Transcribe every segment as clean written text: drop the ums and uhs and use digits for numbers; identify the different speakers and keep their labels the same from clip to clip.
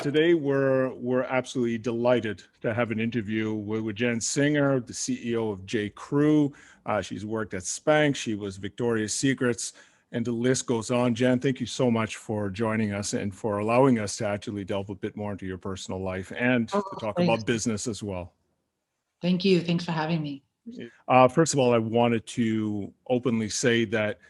Speaker 1: Today we're absolutely delighted to have an interview with Jen Singer, the CEO of J.Crew. She's worked at Spanx. She was Victoria's Secrets, and the list goes on. Jen, thank you so much for joining us and for allowing us to actually delve a bit more into your personal life and
Speaker 2: Oh,
Speaker 1: to talk
Speaker 2: thanks.
Speaker 1: about business as well.
Speaker 2: Thank you. Thanks for having me.
Speaker 1: First of all, I wanted to openly say that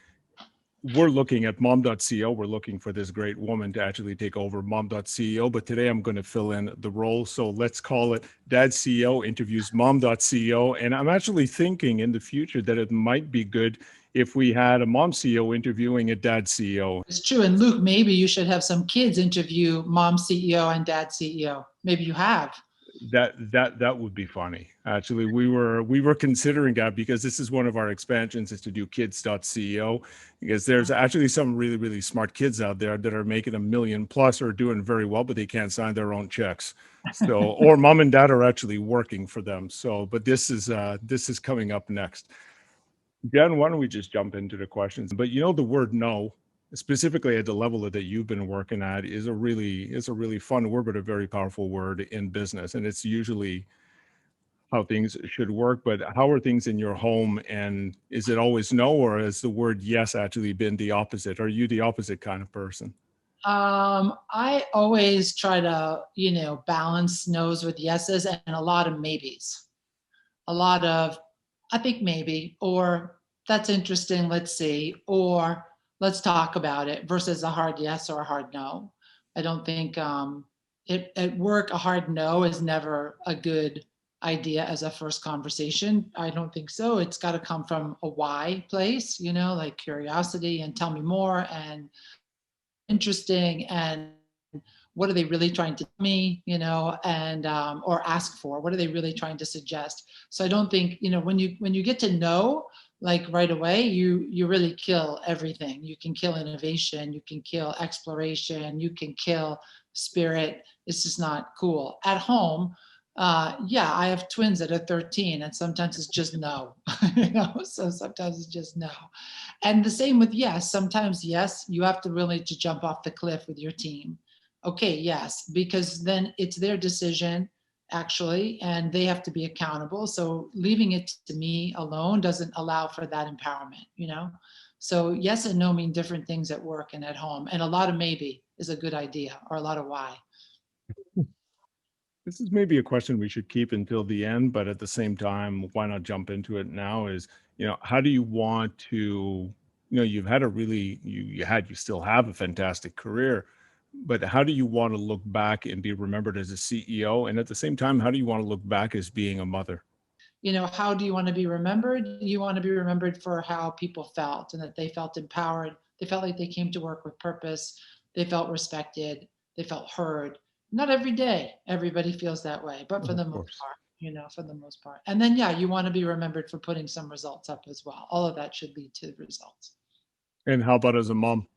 Speaker 1: we're looking at Mom.CEO. We're looking for this great woman to actually take over Mom.CEO. But today I'm going to fill in the role. So let's call it Dad CEO interviews Mom.CEO. And I'm actually thinking in the future that it might be good if we had a Mom CEO interviewing a Dad CEO.
Speaker 2: It's true. And Luke, maybe you should have some kids interview Mom CEO and Dad CEO. Maybe you have.
Speaker 1: That would be funny. Actually, we were considering that because this is one of our expansions is to do kids.ceo, because there's actually some really smart kids out there that are making a million plus or doing very well, but they can't sign their own checks. So, or mom and dad are actually working for them. So, but this is coming up next. Jen, why don't we just jump into the questions? But the word no, specifically at the level that you've been working at, is a really fun word, but a very powerful word in business. And it's usually how things should work. But how are things in your home? And is it always no, or has the word yes actually been the opposite? Are you the opposite kind of person?
Speaker 2: I always try to, balance no's with yeses and a lot of maybes. A lot of, I think maybe, or that's interesting, let's see, or let's talk about it versus a hard yes or a hard no. I don't think at work, a hard no is never a good idea as a first conversation. I don't think so. It's got to come from a why place, like curiosity and tell me more and interesting and what are they really trying to tell me, and or ask for, what are they really trying to suggest. So I don't think, when you get to know, like right away, you really kill everything. You can kill innovation, you can kill exploration, you can kill spirit. It's just not cool at home. Yeah, I have twins that are 13 and sometimes it's just no. So sometimes it's just no. And the same with yes. Sometimes yes, you have to really to jump off the cliff with your team. Okay, yes, because then it's their decision actually, and they have to be accountable. So leaving it to me alone doesn't allow for that empowerment. So yes and no mean different things at work and at home. And a lot of maybe is a good idea, or a lot of why.
Speaker 1: This is maybe a question we should keep until the end, but at the same time, why not jump into it now? How do you want to, you've had a really, you still have a fantastic career, but how do you want to look back and be remembered as a CEO? And at the same time, how do you want to look back as being a mother?
Speaker 2: How do you want to be remembered? You want to be remembered for how people felt, and that they felt empowered. They felt like they came to work with purpose. They felt respected. They felt heard. Not every day, everybody feels that way, but for
Speaker 1: Of
Speaker 2: the most
Speaker 1: course.
Speaker 2: part, for the most part. And then, yeah, you want to be remembered for putting some results up as well. All of that should lead to results.
Speaker 1: And how about as a mom?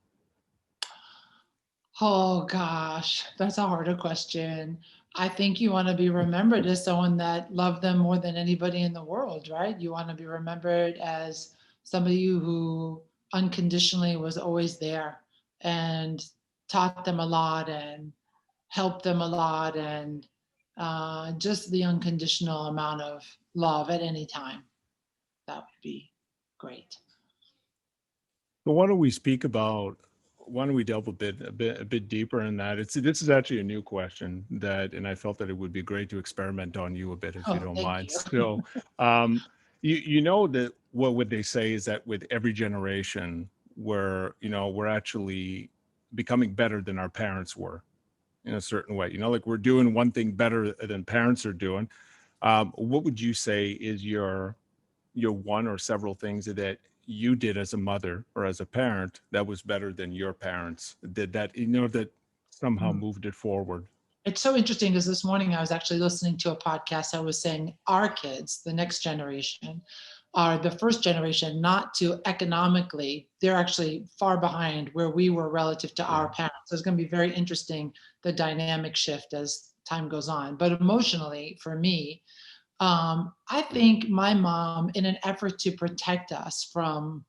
Speaker 2: Oh gosh, that's a harder question. I think you want to be remembered as someone that loved them more than anybody in the world, right? You want to be remembered as somebody who unconditionally was always there and taught them a lot and helped them a lot, and just the unconditional amount of love at any time. That would be great.
Speaker 1: So why don't we speak about, why don't we delve a bit deeper in that? This is actually a new question and I felt that it would be great to experiment on you a bit if you
Speaker 2: Oh,
Speaker 1: don't
Speaker 2: thank
Speaker 1: mind.
Speaker 2: you.
Speaker 1: So, um, you know that what would they say is that with every generation, we're actually becoming better than our parents were in a certain way. Like we're doing one thing better than parents are doing. What would you say is your one or several things that you did as a mother or as a parent that was better than your parents did, that that somehow
Speaker 2: Mm.
Speaker 1: moved it forward?
Speaker 2: It's so interesting because this morning I was actually listening to a podcast. I was saying our kids, the next generation, are the first generation not to economically, they're actually far behind where we were relative to our
Speaker 1: Yeah.
Speaker 2: parents. So it's going to be very interesting, the dynamic shift as time goes on. But emotionally, for me, I think my mom, in an effort to protect us from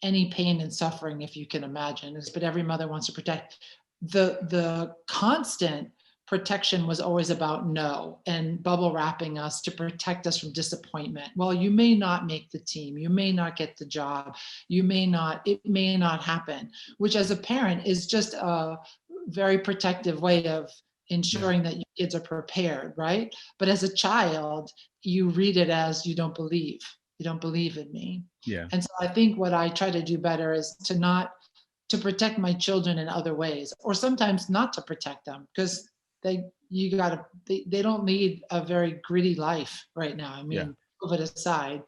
Speaker 2: any pain and suffering, if you can imagine, but every mother wants to protect the constant protection was always about no and bubble wrapping us to protect us from disappointment. Well, you may not make the team, you may not get the job, it may not happen, which as a parent is just a very protective way of
Speaker 1: Yeah.
Speaker 2: ensuring that your kids are prepared, right? But as a child, you read it as you don't believe in me.
Speaker 1: Yeah.
Speaker 2: And so I think what I try to do better is to protect my children in other ways, or sometimes not to protect them, because they don't lead a very gritty life right now. I
Speaker 1: Yeah.
Speaker 2: mean, COVID aside,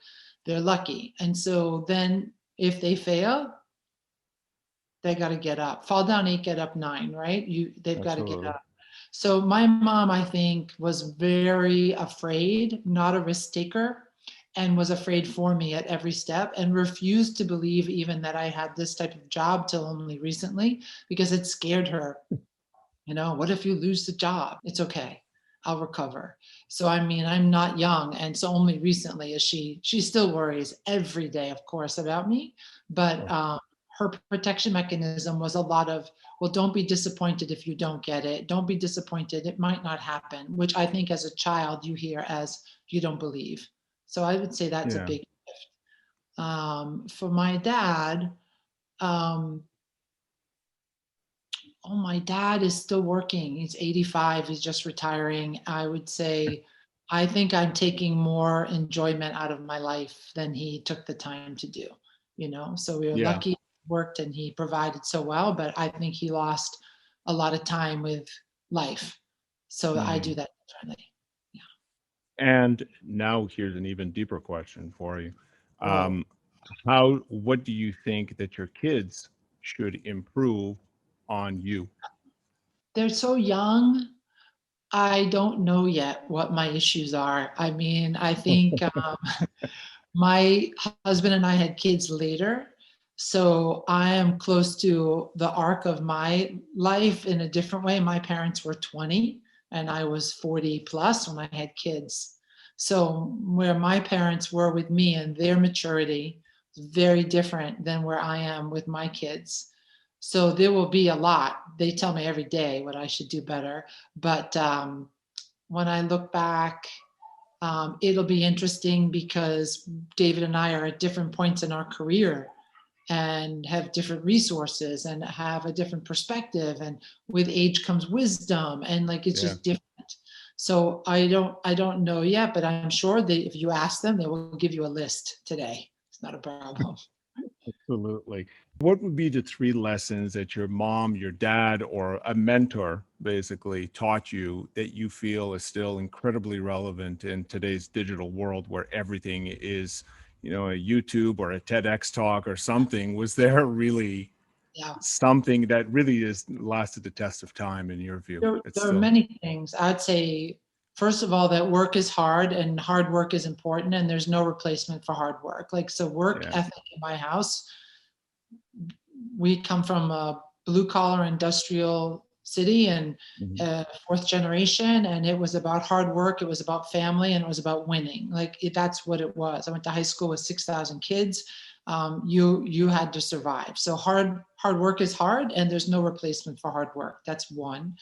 Speaker 2: they're lucky. And so then if they fail, they got to get up. Fall down 8, get up 9, right? They've got to get
Speaker 1: Absolutely.
Speaker 2: up. So my mom, I think, was very afraid, not a risk taker, and was afraid for me at every step and refused to believe even that I had this type of job till only recently, because it scared her. What if you lose the job? It's okay. I'll recover. So I mean, I'm not young, and so only recently is she still worries every day, of course, about me, but
Speaker 1: Oh,
Speaker 2: her protection mechanism was a lot of, well, don't be disappointed if you don't get it. Don't be disappointed. It might not happen, which I think as a child you hear as you don't believe. So I would say that's a
Speaker 1: yeah.
Speaker 2: big for my dad. Um, Oh, my dad is still working. He's 85. He's just retiring. I would say, I think I'm taking more enjoyment out of my life than he took the time to do, So we were
Speaker 1: Yeah.
Speaker 2: lucky he worked and he provided so well, but I think he lost a lot of time with life. So I do
Speaker 1: Mm.
Speaker 2: that differently. Yeah.
Speaker 1: And now here's an even deeper question for you.
Speaker 2: Whoa.
Speaker 1: Um, what do you think that your kids should improve on you?
Speaker 2: They're so young. I don't know yet what my issues are. I mean, I think my husband and I had kids later. So I am close to the arc of my life in a different way. My parents were 20 and I was 40 plus when I had kids. So where my parents were with me and their maturity is very different than where I am with my kids. So there will be a lot. They tell me every day what I should do better. But when I look back, it'll be interesting because David and I are at different points in our career and have different resources and have a different perspective. And with age comes wisdom, and like it's
Speaker 1: Yeah.
Speaker 2: just different. So I don't know yet, but I'm sure that if you ask them, they will give you a list today. It's not a problem.
Speaker 1: Absolutely. What would be the three lessons that your mom, your dad, or a mentor basically taught you that you feel is still incredibly relevant in today's digital world where everything is, a YouTube or a TEDx talk or something? Was there really
Speaker 2: Yeah.
Speaker 1: something that really has lasted the test of time in your view? It's
Speaker 2: There are
Speaker 1: still,
Speaker 2: many things. I'd say, first of all, that work is hard and hard work is important, and there's no replacement for hard work. Like, so work
Speaker 1: yeah.
Speaker 2: ethic in my house, we come from a blue collar industrial city and
Speaker 1: Mhm.
Speaker 2: fourth generation, and it was about hard work, it was about family, and it was about winning. That's what it was. I went to high school with 6,000 kids. You had to survive. So hard work is hard, and there's no replacement for hard work. That's one.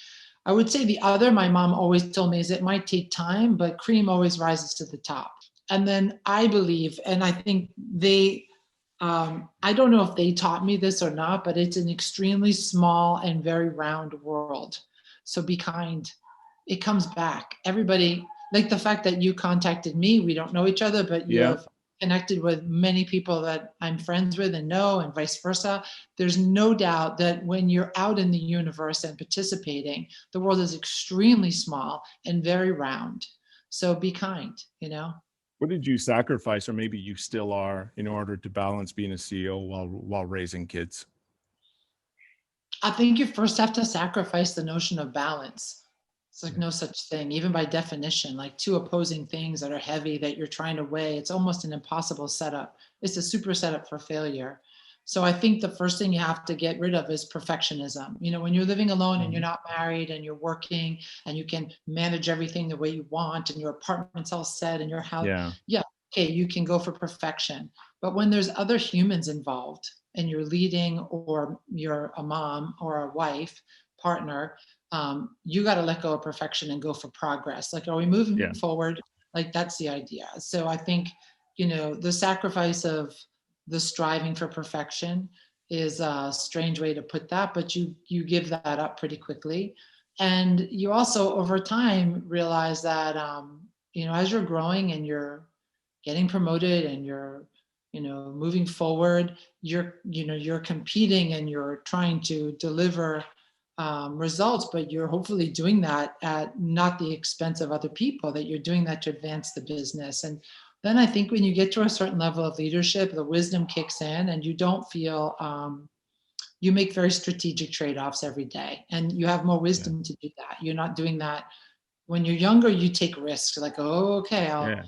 Speaker 2: I would say the other, my mom always told me, is it might take time, but cream always rises to the top. And then I believe, and I think I don't know if they taught me this or not, but it's an extremely small and very round world. So be kind. It comes back. Everybody, like the fact that you contacted me, we don't know each other, but you
Speaker 1: Yeah.
Speaker 2: have connected with many people that I'm friends with and know, and vice versa. There's no doubt that when you're out in the universe and participating, the world is extremely small and very round. So be kind.
Speaker 1: What did you sacrifice, or maybe you still are, in order to balance being a CEO while raising kids?
Speaker 2: I think you first have to sacrifice the notion of balance. It's like
Speaker 1: Yeah.
Speaker 2: no such thing, even by definition, like two opposing things that are heavy that you're trying to weigh. It's almost an impossible setup. It's a super setup for failure. So I think the first thing you have to get rid of is perfectionism. When you're living alone and you're
Speaker 1: Mhm.
Speaker 2: not married and you're working and you can manage everything the way you want and your apartment's all set and your house,
Speaker 1: Yeah.
Speaker 2: yeah, okay, you can go for perfection. But when there's other humans involved and you're leading, or you're a mom or a wife, partner, you got to let go of perfection and go for progress. Like, are we moving
Speaker 1: Yeah.
Speaker 2: forward? Like, that's the idea. So I think, the sacrifice of the striving for perfection is a strange way to put that, but you give that up pretty quickly. And you also over time realize that, as you're growing and you're getting promoted and you're, moving forward, you're competing and you're trying to deliver results, but you're hopefully doing that at not the expense of other people, that you're doing that to advance the business. And then I think when you get to a certain level of leadership, the wisdom kicks in and you don't feel, you make very strategic trade-offs every day and you have more
Speaker 1: Yeah.
Speaker 2: wisdom to do that. You're not doing that. When you're younger, you take risks like, oh, okay,
Speaker 1: Yeah.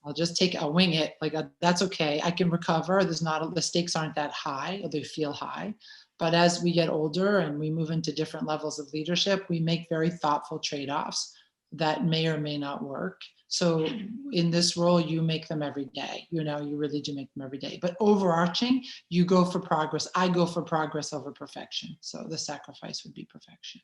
Speaker 2: I'll wing it. Like, that's okay. I can recover. The stakes aren't that high, or they feel high. But as we get older and we move into different levels of leadership, we make very thoughtful trade-offs that may or may not work. So in this role, you make them every day. You really do make them every day. But overarching, you go for progress. I go for progress over perfection. So the sacrifice would be perfection.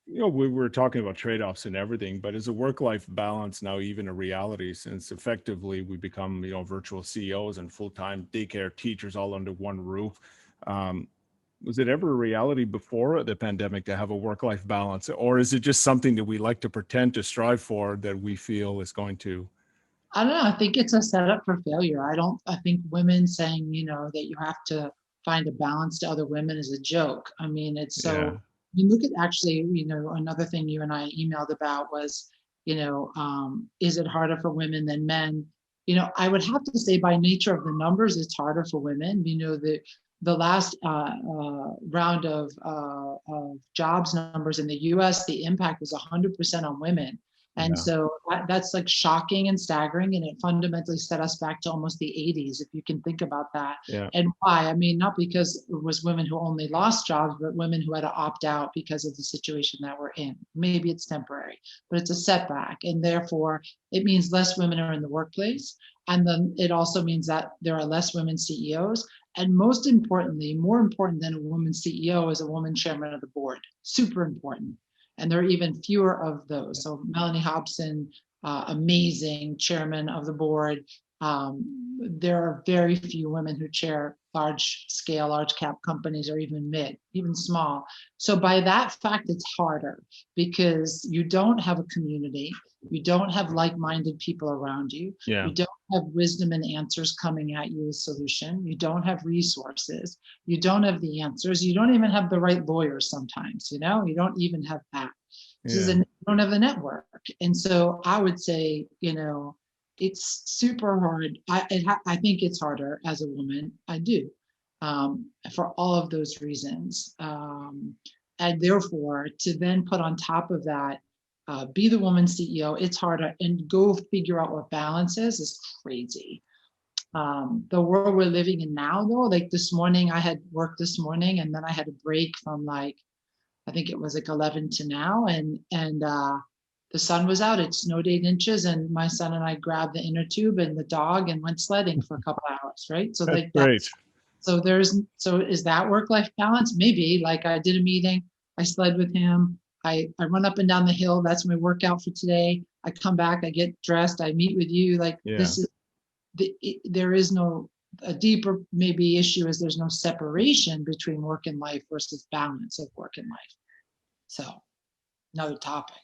Speaker 1: We were talking about trade-offs and everything, but is a work-life balance now even a reality since effectively we become, virtual CEOs and full-time daycare teachers all under one roof? Um, was it ever a reality before the pandemic to have a work-life balance, or is it just something that we like to pretend to strive for that we feel is going to?
Speaker 2: I don't know. I think it's a setup for failure. I think women saying, that you have to find a balance to other women is a joke. I mean, it's
Speaker 1: Yeah,
Speaker 2: so, you look at actually, another thing you and I emailed about was, is it harder for women than men? I would have to say by nature of the numbers, it's harder for women. The last round of jobs numbers in the US, the impact was 100% on women. And
Speaker 1: yeah,
Speaker 2: so that's like shocking and staggering. And it fundamentally set us back to almost the 80s, if you can think about that.
Speaker 1: yeah,
Speaker 2: And why? I mean, not because it was women who only lost jobs, but women who had to opt out because of the situation that we're in. Maybe it's temporary, but it's a setback. And therefore, it means less women are in the workplace. And then it also means that there are less women CEOs. And most importantly, more important than a woman CEO is a woman chairman of the board. Super important. And there are even fewer of those. So Melanie Hobson, amazing chairman of the board. There are very few women who chair large scale, large cap companies, or even mid, even small. So by that fact, it's harder because you don't have a community. You don't have like-minded people around you.
Speaker 1: yeah,
Speaker 2: You don't have wisdom and answers coming at you as solution. You don't have resources. You don't have the answers. You don't even have the right lawyers sometimes, you don't even have that.
Speaker 1: yeah,
Speaker 2: You don't have the network. And so I would say, it's super hard. I think it's harder as a woman. I do, for all of those reasons. And therefore, to then put on top of that, be the woman CEO, it's harder, and go figure out what balance is crazy. The world we're living in now, though, like this morning, I had work this morning, and then I had a break from like, I think it was like 11 to now, and the sun was out. It snowed 8 inches, and my son and I grabbed the inner tube and the dog and went sledding for a couple hours, right? So
Speaker 1: that's
Speaker 2: like
Speaker 1: great.
Speaker 2: so is that work-life balance? Maybe. Like, I did a meeting, I sled with him, I run up and down the hill. That's my workout for today. I come back, I get dressed, I meet with you. Like,
Speaker 1: Yeah.
Speaker 2: this is there is no, a deeper maybe issue is there's no separation between work and life versus balance of work and life. So another topic.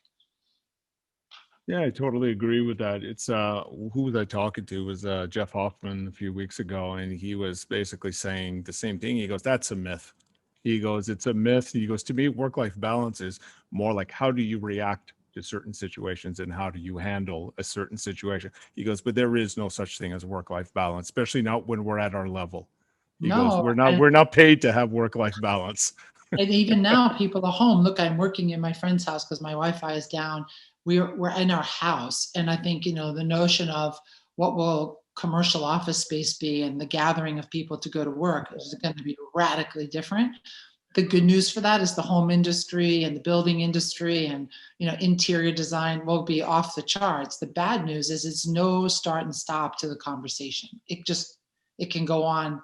Speaker 1: Yeah, I totally agree with that. It's who was I talking to? It was Jeff Hoffman a few weeks ago, and he was basically saying the same thing. He goes, "That's a myth." He goes, "It's a myth." He goes, "To me, work-life balance is more like how do you react to certain situations and how do you handle a certain situation." He goes, "But there is no such thing as work-life balance, especially not when we're at our level." He goes,
Speaker 2: No,
Speaker 1: "We're not
Speaker 2: and,
Speaker 1: we're not paid to have work-life balance."
Speaker 2: and even now people are home. Look, I'm working in my friend's house because my Wi-Fi is down. We're in our house, and I think the notion of what will commercial office space be and the gathering of people to go to work is going to be radically different. The good news for that is the home industry and the building industry and interior design will be off the charts. The bad news is it's no start and stop to the conversation. It can go on.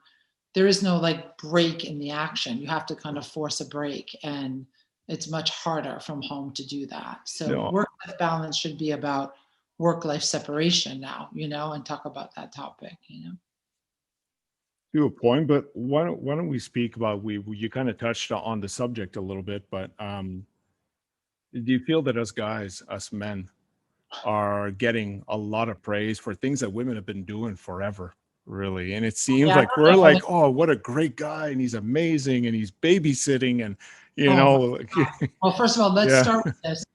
Speaker 2: There is no like break in the action. You have to kind of force a break, and It's much harder from home to do that. So
Speaker 1: No,
Speaker 2: work-life balance should be about work-life separation now, and talk about that topic.
Speaker 1: to a point, but why don't we speak about you kind of touched on the subject a little bit, but do you feel that us guys, us men, are getting a lot of praise for things that women have been doing forever, really? And it seems
Speaker 2: Yeah, I
Speaker 1: like we're
Speaker 2: don't know.
Speaker 1: like, oh, what a great guy, and he's amazing, and he's babysitting, and you
Speaker 2: Oh my
Speaker 1: know,
Speaker 2: God. Well, first of all, let's
Speaker 1: yeah,
Speaker 2: start with this.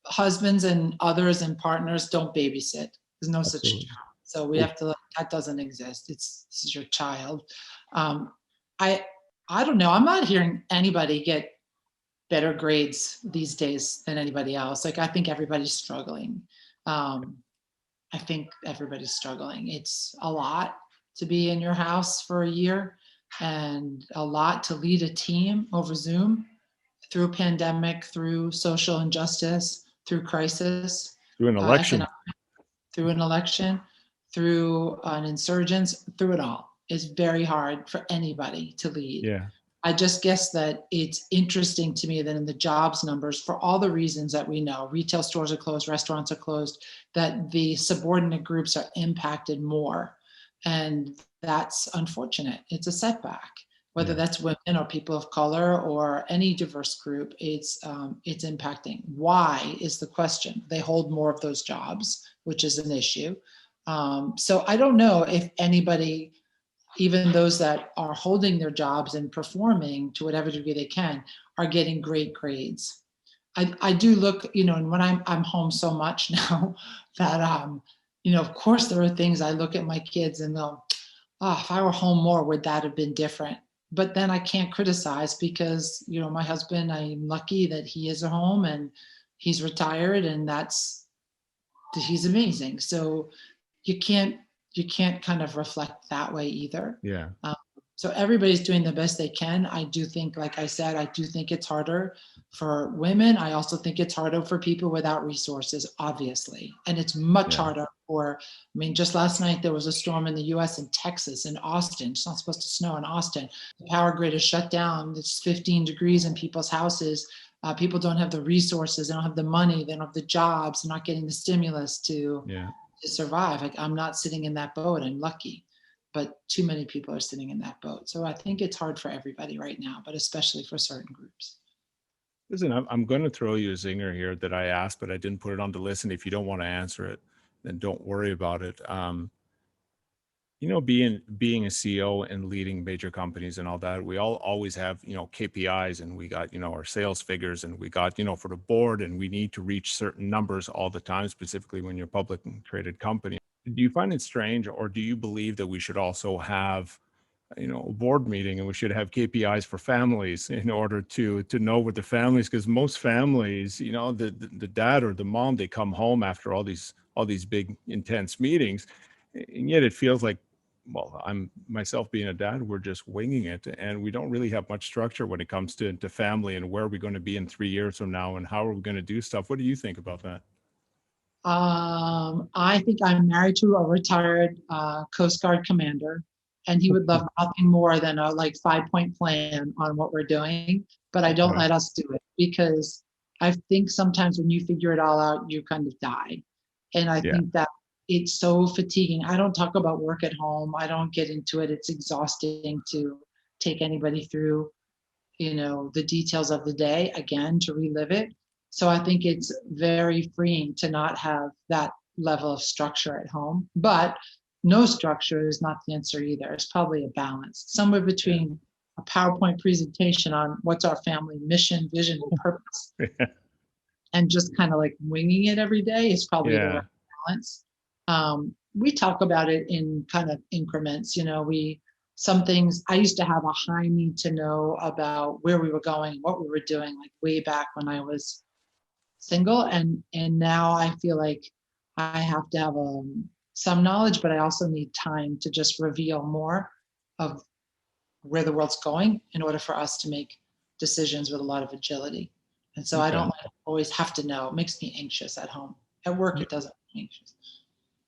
Speaker 2: Husbands and others and partners don't babysit. There's no such
Speaker 1: absolutely.
Speaker 2: job. So we
Speaker 1: Oof.
Speaker 2: have to, that doesn't exist. This is your child. Um, I I don't know. I'm not hearing anybody get better grades these days than anybody else. Like I think everybody's struggling. Um, I think everybody's struggling. It's a lot to be in your house for a year and a lot to lead a team over Zoom through pandemic, through social injustice, through crisis,
Speaker 1: Do an election.
Speaker 2: economic, through an election, through an insurgence, through it all. It's very hard for anybody to lead.
Speaker 1: Yeah,
Speaker 2: I just guess that it's interesting to me that in the jobs numbers, for all the reasons that we know, retail stores are closed, restaurants are closed, that the subordinate groups are impacted more. And that's unfortunate. It's a setback. Whether
Speaker 1: yeah.
Speaker 2: that's women or people of color or any diverse group, it's impacting. Why is the question? They hold more of those jobs, which is an issue. So I don't know if anybody, even those that are holding their jobs and performing to whatever degree they can, are getting great grades. I do look, and when I'm home so much now that of course there are things I look at my kids and go, oh, if I were home more, would that have been different? But then I can't criticize because my husband, I'm lucky that he is at home and he's retired, and he's amazing. So you can't you can't kind of reflect that way either.
Speaker 1: Yeah.
Speaker 2: Um, so everybody's doing the best they can. I do think, like I said, I do think it's harder for women. I also think it's harder for people without resources, obviously, and it's much
Speaker 1: Yeah.
Speaker 2: harder for. I mean, just last night there was a storm in the U.S. in Texas, in Austin. It's not supposed to snow in Austin. The power grid is shut down. It's 15 degrees in people's houses. People don't have the resources. They don't have the money. They don't have the jobs. They're not getting the stimulus
Speaker 1: Yeah.
Speaker 2: to survive. Like I'm not sitting in that boat. I'm lucky, but too many people are sitting in that boat. So I think it's hard for everybody right now, but especially for certain groups.
Speaker 1: Listen, I'm going to throw you a zinger here that I asked, but I didn't put it on the list. And if you don't want to answer it, then don't worry about it. Being a CEO and leading major companies and all that, we all always have, KPIs, and we got, our sales figures, and we got, for the board, and we need to reach certain numbers all the time, specifically when you're a public and traded company. Do you find it strange, or do you believe that we should also have, a board meeting, and we should have KPIs for families in order to know what the families, because most families, the dad or the mom, they come home after all these big intense meetings, and yet it feels like, well, I'm myself being a dad, we're just winging it, and we don't really have much structure when it comes to family, and where are we going to be in 3 years from now, and how are we going to do stuff. What do you think about that?
Speaker 2: I think I'm married to a retired Coast Guard commander, and he would love nothing more than a like 5-point plan on what we're doing. But I don't
Speaker 1: Okay.
Speaker 2: let us do it because I think sometimes when you figure it all out, you kind of die. And I
Speaker 1: Yeah.
Speaker 2: think that it's so fatiguing. I don't talk about work at home. I don't get into it. It's exhausting to take anybody through the details of the day again to relive it. So I think it's very freeing to not have that level of structure at home. But no structure is not the answer either. It's probably a balance, somewhere
Speaker 1: Yeah.
Speaker 2: between a PowerPoint presentation on what's our family mission, vision, and purpose, and just kind of like winging it every day is probably the right
Speaker 1: Yeah.
Speaker 2: balance. We talk about it in kind of increments. Some things I used to have a high need to know about where we were going, what we were doing, like way back when I was single, and now I feel like I have to have some knowledge, but I also need time to just reveal more of where the world's going in order for us to make decisions with a lot of agility. And so I
Speaker 1: Okay.
Speaker 2: don't always have to know. It makes me anxious at home. At work, it doesn't make me anxious.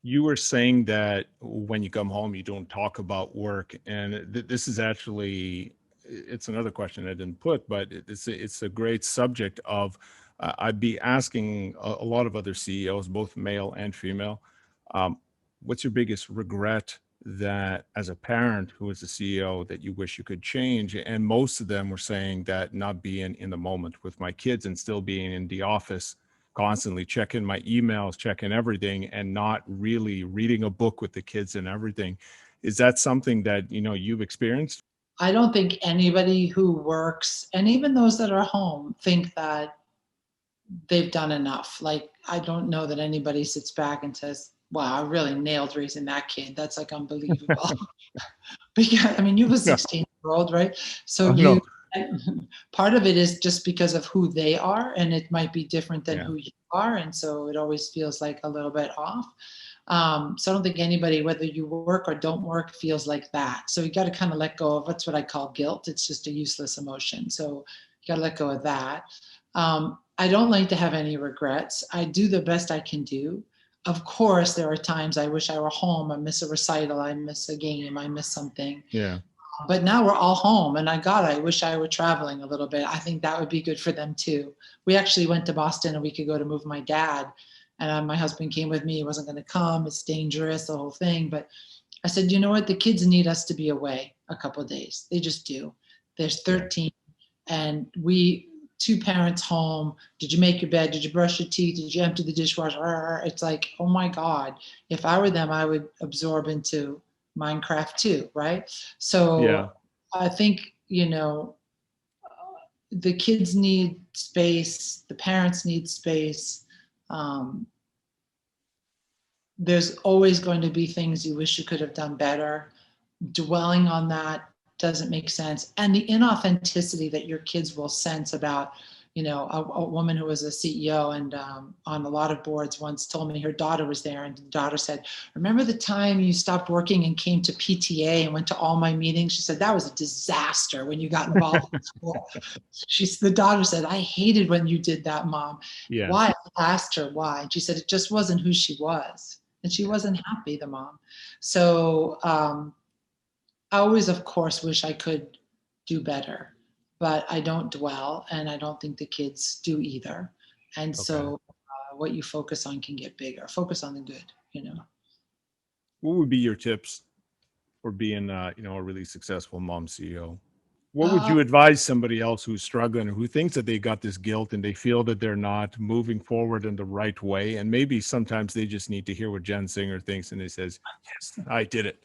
Speaker 1: You were saying that when you come home, you don't talk about work, and this is actually it's another question I didn't put, but it's a great subject of, I'd be asking a lot of other CEOs, both male and female, um, what's your biggest regret that as a parent who is a CEO that you wish you could change? And most of them were saying that not being in the moment with my kids and still being in the office, constantly checking my emails, checking everything, and not really reading a book with the kids and everything. Is that something that, you've experienced?
Speaker 2: I don't think anybody who works, and even those that are home, think that they've done enough. Like, I don't know that anybody sits back and says, wow, I really nailed raising that kid. That's like unbelievable. Because I mean, you have a
Speaker 1: No,
Speaker 2: 16-year-old, right? So
Speaker 1: oh, no.
Speaker 2: part of it is just because of who they are, and it might be different than
Speaker 1: Yeah.
Speaker 2: who you are. And so it always feels like a little bit off. So I don't think anybody, whether you work or don't work, feels like that. So you got to kind of let go of what's what I call guilt. It's just a useless emotion. So you got to let go of that. I don't like to have any regrets. I do the best I can do. Of course, there are times I wish I were home. I miss a recital. I miss a game. I miss something.
Speaker 1: Yeah.
Speaker 2: But now we're all home, and I wish I were traveling a little bit. I think that would be good for them too. We actually went to Boston a week ago to move my dad, and my husband came with me. He wasn't going to come. It's dangerous, the whole thing. But I said, you know what? The kids need us to be away a couple of days. They just do. There's
Speaker 1: Yeah.
Speaker 2: 13, and we two parents home. Did you make your bed? Did you brush your teeth? Did you empty the dishwasher? It's like, oh my God. If I were them, I would absorb into Minecraft too, right?
Speaker 1: Yeah.
Speaker 2: So I think, the kids need space, the parents need space. Um, there's always going to be things you wish you could have done better. Dwelling on that doesn't make sense. And the inauthenticity that your kids will sense about, a woman who was a CEO and on a lot of boards once told me her daughter was there, and the daughter said, remember the time you stopped working and came to PTA and went to all my meetings? She said, that was a disaster when you got involved in school. The daughter said, I hated when you did that, Mom.
Speaker 1: Yeah.
Speaker 2: Why? I asked her why. And she said, it just wasn't who she was. And she wasn't happy, the mom. So I always, of course, wish I could do better, but I don't dwell, and I don't think the kids do either. And
Speaker 1: Okay.
Speaker 2: so what you focus on can get bigger. Focus on the good.
Speaker 1: What would be your tips for being, a really successful mom CEO? What would
Speaker 2: Uh,
Speaker 1: you advise somebody else who's struggling, who thinks that they got this guilt and they feel that they're not moving forward in the right way? And maybe sometimes they just need to hear what Jen Singer thinks and they says, yes, I did it.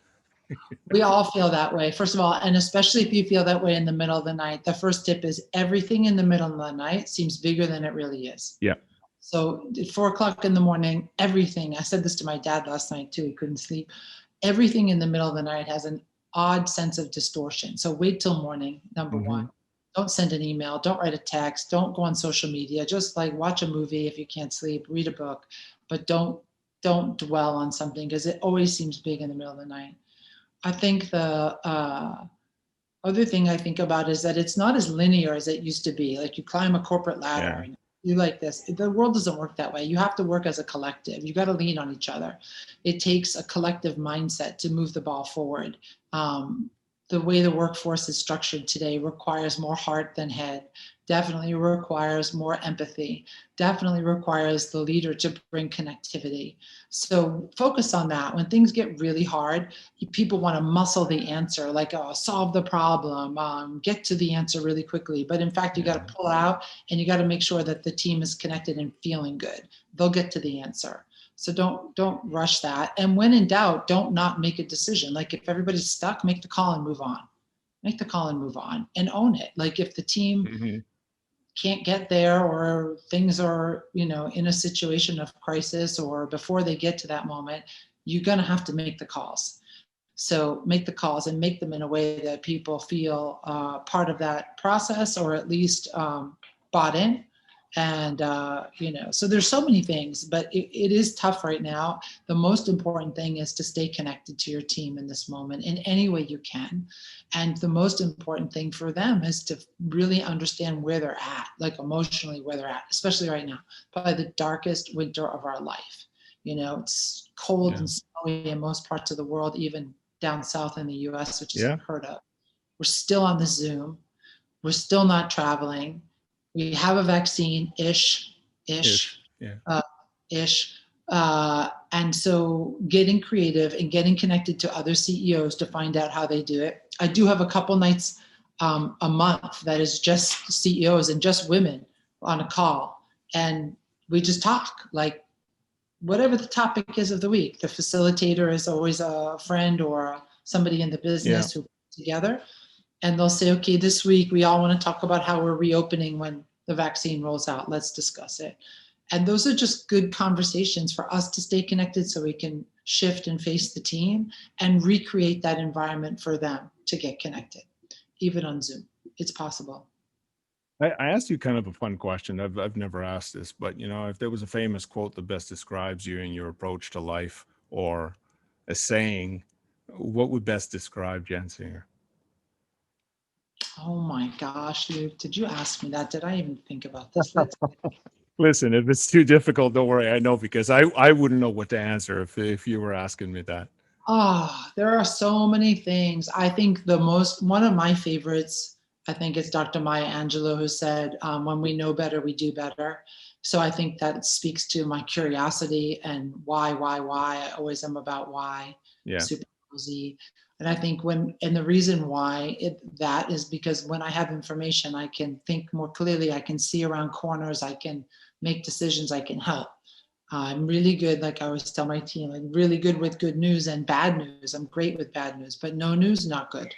Speaker 2: we all feel that way, first of all, and especially if you feel that way in the middle of the night. The first tip is everything in the middle of the night seems bigger than it really is.
Speaker 1: Yeah.
Speaker 2: So at 4 o'clock in the morning, everything, I said this to my dad last night too, he couldn't sleep. Everything in the middle of the night has an odd sense of distortion. So wait till morning, number one.
Speaker 1: Hmm.
Speaker 2: Don't send an email, don't write a text, don't go on social media. Just like watch a movie if you can't sleep, read a book, but don't dwell on something because it always seems big in the middle of the night. I think the other thing I think about is that it's not as linear as it used to be. Like you climb a corporate ladder
Speaker 1: Yeah.
Speaker 2: and you like this. The world doesn't work that way. You have to work as a collective. You got to lean on each other. It takes a collective mindset to move the ball forward. Um, the way the workforce is structured today requires more heart than head, definitely requires more empathy, definitely requires the leader to bring connectivity. So focus on that. When things get really hard, people want to muscle the answer, like, oh, solve the problem, get to the answer really quickly. But in fact, you got
Speaker 1: Yeah.
Speaker 2: to pull out and you got to make sure that the team is connected and feeling good. They'll get to the answer. So don't rush that. And when in doubt, don't not make a decision. Like if everybody's stuck, make the call and move on. Make the call and move on and own it. Like if the team
Speaker 1: Hmm.
Speaker 2: can't get there or things are, in a situation of crisis or before they get to that moment, you're going to have to make the calls. So make the calls and make them in a way that people feel part of that process, or at least bought in. And so there's so many things, but it is tough right now. The most important thing is to stay connected to your team in this moment in any way you can. And the most important thing for them is to really understand where they're at, like emotionally where they're at, especially right now, probably the darkest winter of our life. It's cold
Speaker 1: Yeah.
Speaker 2: and snowy in most parts of the world, even down south in the US, which is
Speaker 1: Yeah.
Speaker 2: unheard of. We're still on the Zoom. We're still not traveling. We have a vaccine ish,
Speaker 1: Yeah.
Speaker 2: uh, ish. And so getting creative and getting connected to other CEOs to find out how they do it. I do have a couple nights a month that is just CEOs and just women on a call. And we just talk like whatever the topic is of the week. The facilitator is always a friend or somebody in the
Speaker 1: Yeah.
Speaker 2: business who puts together. And they'll say, okay, this week we all want to talk about how we're reopening when the vaccine rolls out. Let's discuss it. And those are just good conversations for us to stay connected so we can shift and face the team and recreate that environment for them to get connected, even on Zoom. It's possible.
Speaker 1: I asked you kind of a fun question. I've never asked this, but if there was a famous quote that best describes you and your approach to life, or a saying, what would best describe Jen Singer?
Speaker 2: Oh my gosh, Luke, did you ask me that? Did I even think about this? Let's
Speaker 1: Listen, if it's too difficult, don't worry. I know, because I wouldn't know what to answer if you were asking me that.
Speaker 2: There are so many things. I think one of my favorites, I think it's Dr. Maya Angelou who said, when we know better, we do better. So I think that speaks to my curiosity and why. I always am about why,
Speaker 1: Yeah.
Speaker 2: super nosy. And I think and the reason why that is because when I have information, I can think more clearly, I can see around corners, I can make decisions, I can help. I'm really good, like I always tell my team, I'm really good with good news and bad news. I'm great with bad news, but no news, not good.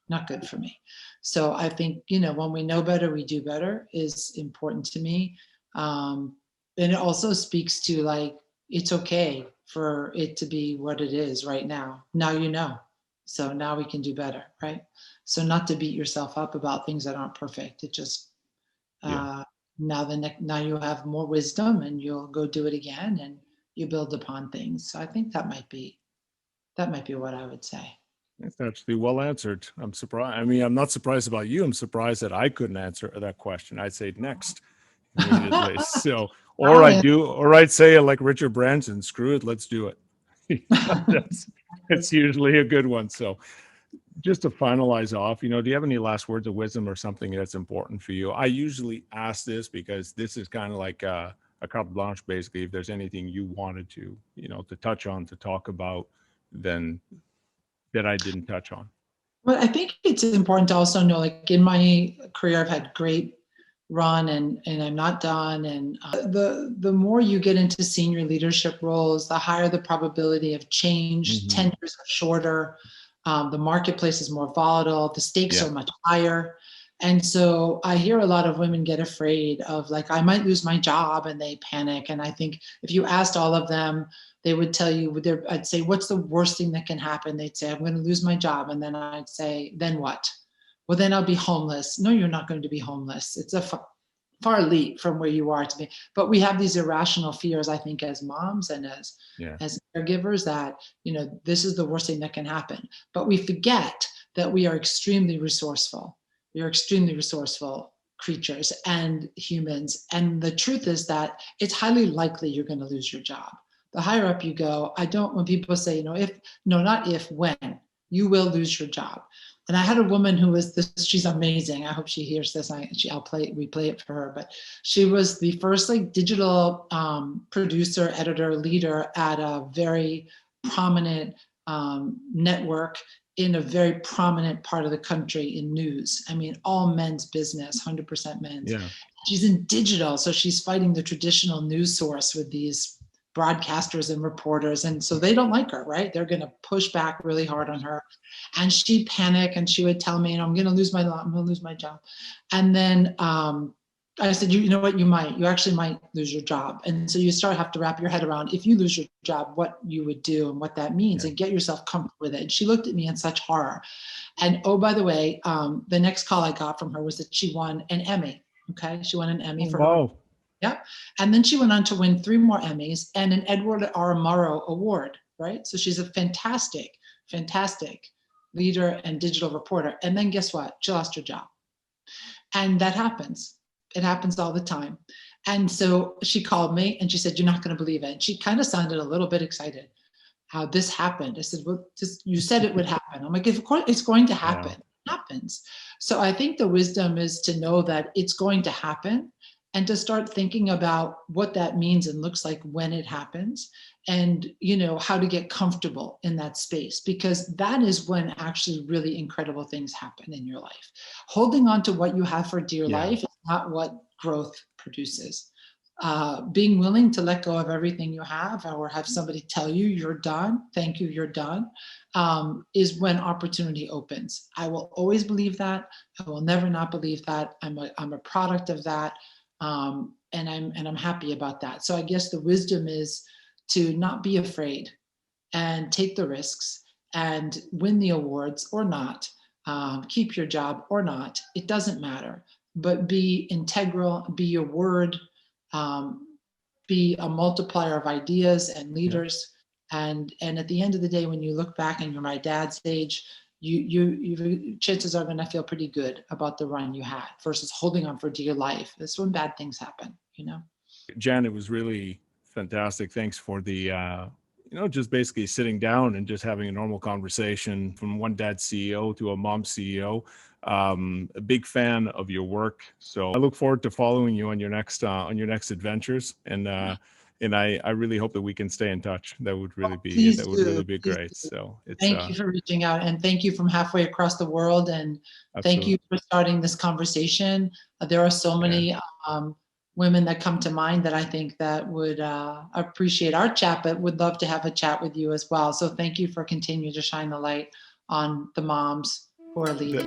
Speaker 2: Not good for me. So I think, when we know better, we do better is important to me. And it also speaks to like, it's okay for it to be what it is right now. Now you know. So now we can do better, right? So not to beat yourself up about things that aren't perfect. It just,
Speaker 1: Yeah.
Speaker 2: now you have more wisdom and you'll go do it again and you build upon things. So I think that might be what I would say.
Speaker 1: That's actually well answered. I'm surprised. I mean, I'm not surprised about you. I'm surprised that I couldn't answer that question. I'd say next immediately. So, or I
Speaker 2: I
Speaker 1: do, or I'd say it like Richard Branson, screw it, let's do it. That's usually a good one. So, just to finalize off, do you have any last words of wisdom or something that's important for you? I usually ask this because this is kind of like a carte blanche, basically. If there's anything you wanted to touch on, to talk about, then that I didn't touch on.
Speaker 2: Well, I think it's important to also know, like in my career, I've had great run and I'm not done. And the more you get into senior leadership roles, the higher the probability of change.
Speaker 1: Mm-hmm.
Speaker 2: Tenures are shorter. The marketplace is more volatile. The stakes
Speaker 1: Yeah.
Speaker 2: are much higher. And so I hear a lot of women get afraid of like, I might lose my job, and they panic. And I think if you asked all of them, they would tell you, I'd say, what's the worst thing that can happen? They'd say, I'm going to lose my job. And then I'd say, then what? Well, then I'll be homeless. No, you're not going to be homeless. It's a far leap from where you are to be. But we have these irrational fears, I think, as moms and as caregivers, that, this is the worst thing that can happen. But we forget that we are extremely resourceful. We are extremely resourceful creatures and humans. And the truth is that it's highly likely you're going to lose your job. The higher up you go, when people say, not if, when, you will lose your job. And I had a woman who was she's amazing. I hope she hears this. We play it for her, but she was the first digital producer, editor, leader at a very prominent network in a very prominent part of the country in news. I mean, all men's business, 100% men's.
Speaker 1: Yeah.
Speaker 2: She's in digital. So she's fighting the traditional news source with these broadcasters and reporters. And so they don't like her, right? They're going to push back really hard on her. And she'd panic and she would tell me, I'm going to lose my job. And then I said, you know what, you actually might lose your job. And so you have to wrap your head around, if you lose your job, what you would do and what that means, and get yourself comfortable with it. And she looked at me in such horror. And oh, by the way, the next call I got from her was that she won an Emmy. Okay. She won an Emmy for her. Yep. And then she went on to win 3 more Emmys and an Edward R. Murrow Award, right? So she's a fantastic, fantastic leader and digital reporter. And then guess what? She lost her job. And that happens. It happens all the time. And so she called me and she said, you're not going to believe it. And she kind of sounded a little bit excited how this happened. I said, well, you said it would happen. I'm like, of course it's going to happen. happens. So I think the wisdom is to know that it's going to happen and to start thinking about what that means and looks like when it happens, and how to get comfortable in that space, because that is when actually really incredible things happen in your life. Holding on to what you have for dear
Speaker 1: Yeah.
Speaker 2: life is not what growth produces. Being willing to let go of everything you have, or have somebody tell you you're done, thank you, you're done, is when opportunity opens. I will always believe that. I will never not believe that. I'm a product of that. And I'm happy about that. So I guess the wisdom is to not be afraid and take the risks and win the awards or not, keep your job or not. It doesn't matter, but be integral, be your word, um, be a multiplier of ideas and
Speaker 1: Yeah.
Speaker 2: leaders. And at the end of the day, when you look back and you're my dad's age, you chances are going to feel pretty good about the run you had versus holding on for dear life. That's when bad things happen.
Speaker 1: Jan, it was really fantastic. Thanks for the, just basically sitting down and just having a normal conversation from one dad CEO to a mom CEO. A big fan of your work, so I look forward to following you on your next adventures. And I really hope that we can stay in touch.
Speaker 2: Please
Speaker 1: That would
Speaker 2: do.
Speaker 1: really be
Speaker 2: Please
Speaker 1: great.
Speaker 2: do.
Speaker 1: So it's
Speaker 2: Thank you for reaching out, and thank you from halfway across the world. And thank you
Speaker 1: absolutely,
Speaker 2: for starting this conversation. There are so
Speaker 1: yeah.
Speaker 2: many women that come to mind that I think that would appreciate our chat, but would love to have a chat with you as well. So thank you for continuing to shine the light on the moms who are leading.